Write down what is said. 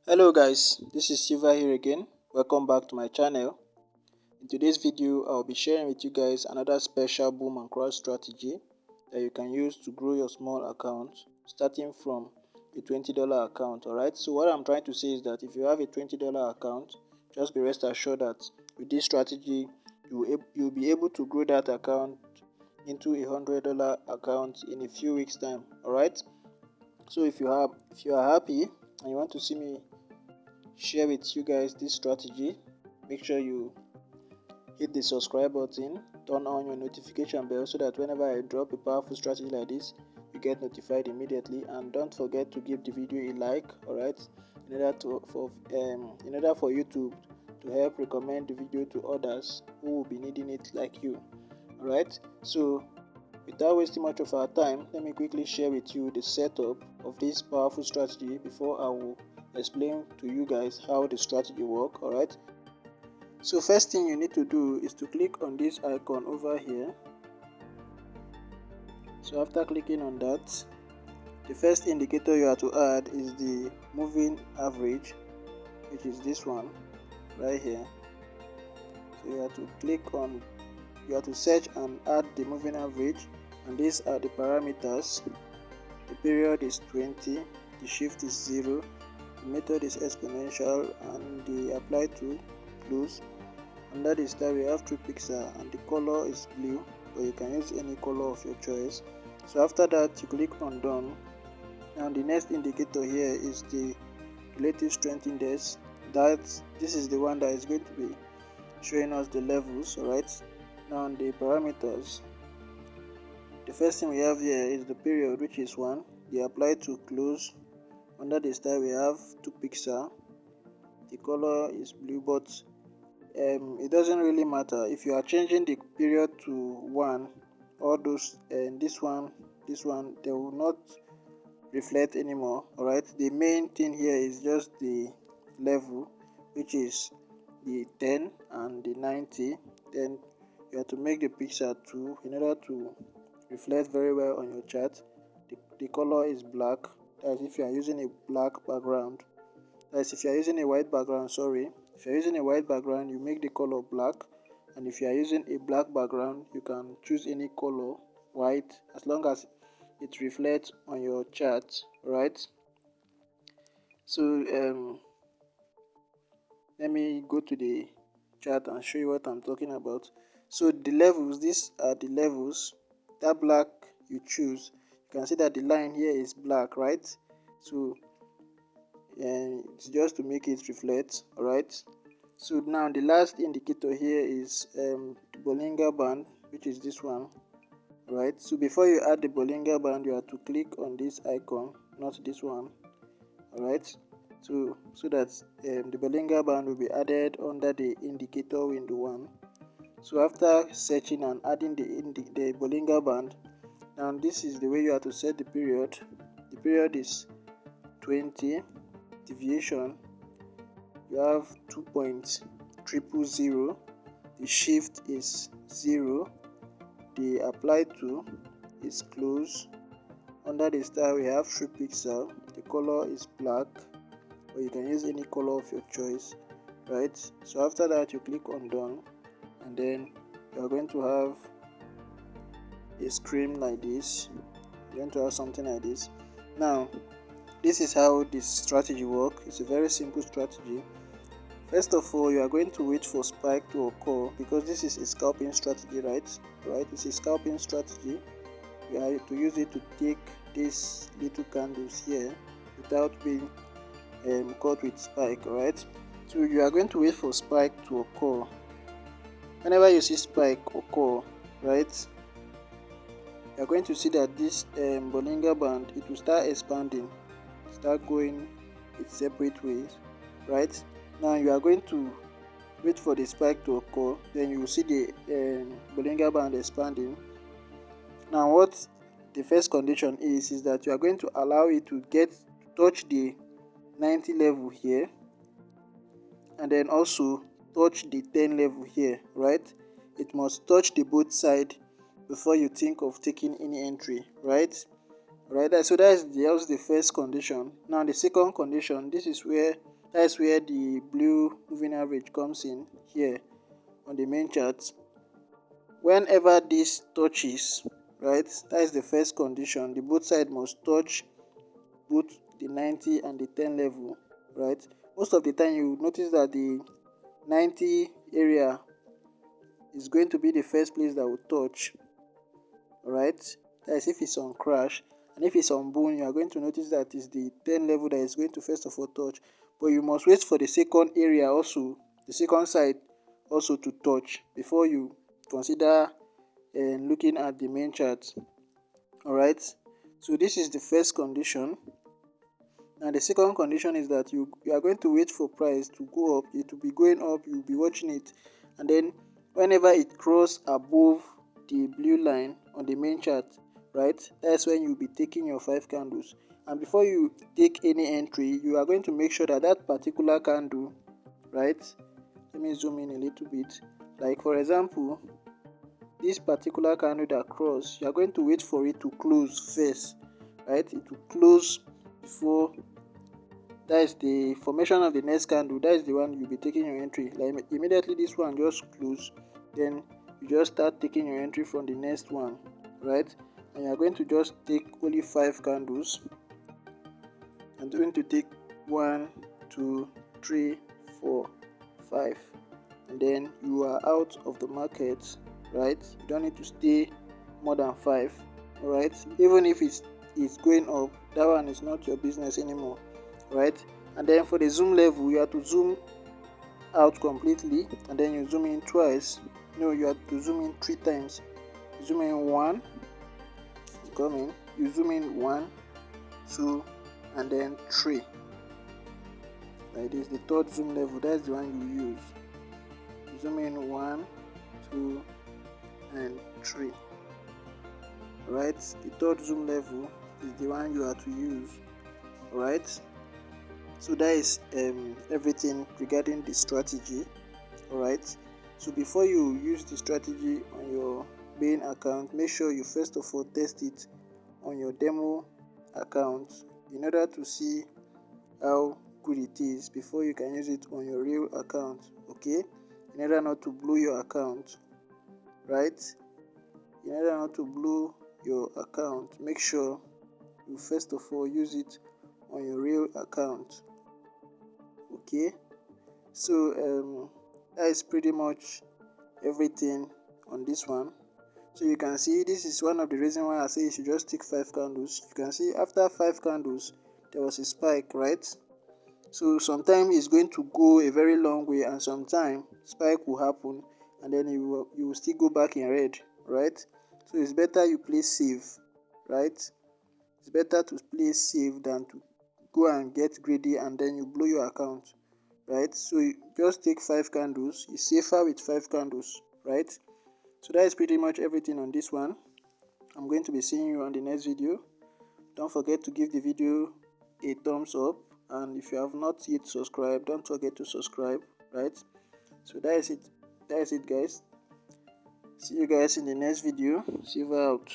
Hello guys, this is Silva here again. Welcome back to my channel. In today's video, I'll be sharing with you guys another special boom and crush strategy that you can use to grow your small account starting from a $20 account. Alright, so what I'm trying to say is that if you have a $20 account, just be rest assured that with this strategy, you'll be able to grow that account into a $100 account in a few weeks time. Alright, so if you are happy and you want to see me share with you guys this strategy, make sure you hit the subscribe button, turn on your notification bell so that whenever I drop a powerful strategy like this, you get notified immediately. And don't forget to give the video a like, alright, in order for YouTube to help recommend the video to others who will be needing it like you. Alright, so without wasting much of our time, let me quickly share with you the setup of this powerful strategy before I will explain to you guys how the strategy works. Alright, so first thing you need to do is to click on this icon over here. So after clicking on that, the first indicator you have to add is the moving average, which is this one right here. So you have to search and add the moving average, and these are the parameters. The period is 20, the shift is 0, the method is exponential, and the apply to close. Under the star we have 3 pixels and the color is blue, but you can use any color of your choice. So after that you click on done. Now the next indicator here is the relative strength index. This is the one that is going to be showing us the levels. Alright, now the parameters, the first thing we have here is the period, which is 1, the apply to close. Under the star we have 2 pixels, the color is blue, but it doesn't really matter if you are changing the period to 1. All those and this one they will not reflect anymore. Alright, the main thing here is just the level, which is the 10 and the 90. Then you have to make the pixel 2 in order to reflect very well on your chart. The color is black. That's if you are using a black background. That's if you are using a white background, sorry. If you are using a white background, you make the color black, and if you are using a black background, you can choose any color, white, as long as it reflects on your chart. Right, so let me go to the chart and show you what I'm talking about. So the levels, these are the levels. That black you choose, you can see that the line here is black, right? So it's just to make it reflect. Alright, so now the last indicator here is the Bollinger Band, which is this one. Right, so before you add the Bollinger Band, you have to click on this icon, not this one. Alright, so that the Bollinger Band will be added under the indicator window 1. So after searching and adding the Bollinger Band, now this is the way you have to set the period. The period is 20, deviation you have 2.000, the shift is 0, the apply to is close. Under the star we have 3 pixels, the color is black, or you can use any color of your choice. Right, so after that you click on done, and then you are going to have a screen like this. You're going to have something like this. Now this is how this strategy works. It's a very simple strategy. First of all, you are going to wait for spike to occur, because this is a scalping strategy, right? It's a scalping strategy. You have to use it to take these little candles here without being caught with spike. Alright, so you are going to wait for spike to occur. Whenever you see spike occur, right, you are going to see that this Bollinger Band, it will start expanding, start going its separate ways. Right, now you are going to wait for the spike to occur, then you will see the Bollinger Band expanding. Now what the first condition is that you are going to allow it to touch the 90 level here, and then also touch the 10 level here. Right, it must touch the both side before you think of taking any entry. Right, so that's the first condition. Now the second condition, this is where That's where the blue moving average comes in here on the main chart. Whenever this touches, right, that is the first condition. The both side must touch both the 90 and the 10 level, right? Most of the time you notice that the 90 area is going to be the first place that will touch, right? That is if it's on crash. And if it's on boom, you are going to notice that it's the 10 level that is going to first of all touch. But you must wait for the second area also, the second side also to touch before you consider looking at the main chart. Alright, so this is the first condition. And the second condition is that you are going to wait for price to go up. It will be going up, you'll be watching it, and then whenever it crosses above the blue line on the main chart, right, that's when you'll be taking your 5 candles. And before you take any entry, you are going to make sure that that particular candle, right, let me zoom in a little bit. Like for example, this particular candle that cross, you are going to wait for it to close first, right? It will close before, that is the formation of the next candle. That is the one you'll be taking your entry. Like immediately this one just close, then you just start taking your entry from the next one, right? And you are going to just take only 5 candles. I'm going to take 1, 2, 3, 4, 5, and then you are out of the market, right? You don't need to stay more than 5, right? Even if it's going up, that one is not your business anymore, right? And then for the zoom level, you have to zoom out completely, and then you zoom in twice. No, you have to zoom in 3 times. You zoom in 1, come in, you zoom in 1, 2, and then 3. Like this, the third zoom level, that's the one you use. You zoom in 1, 2, and 3. Right, the third zoom level is the one you are to use. Right, so that is everything regarding the strategy. Alright, so before you use the strategy on your main account, make sure you first of all test it on your demo account in order to see how good it is before you can use it on your real account. Okay, in order not to blow your account, right? In order not to blow your account, make sure you first of all use it on your real account. Okay, so that is pretty much everything on this one. So you can see this is one of the reasons why I say you should just take 5 candles. You can see after 5 candles there was a spike, right? So sometimes it's going to go a very long way, and sometimes spike will happen and then you will still go back in red, right? So it's better you play safe, right? It's better to play safe than to go and get greedy and then you blow your account, right? So you just take 5 candles. It's safer with 5 candles, right? So that is pretty much everything on this one. I'm going to be seeing you on the next video. Don't forget to give the video a thumbs up, and if you have not yet subscribed, don't forget to subscribe, right? So that is it guys. See you guys in the next video. Silver out.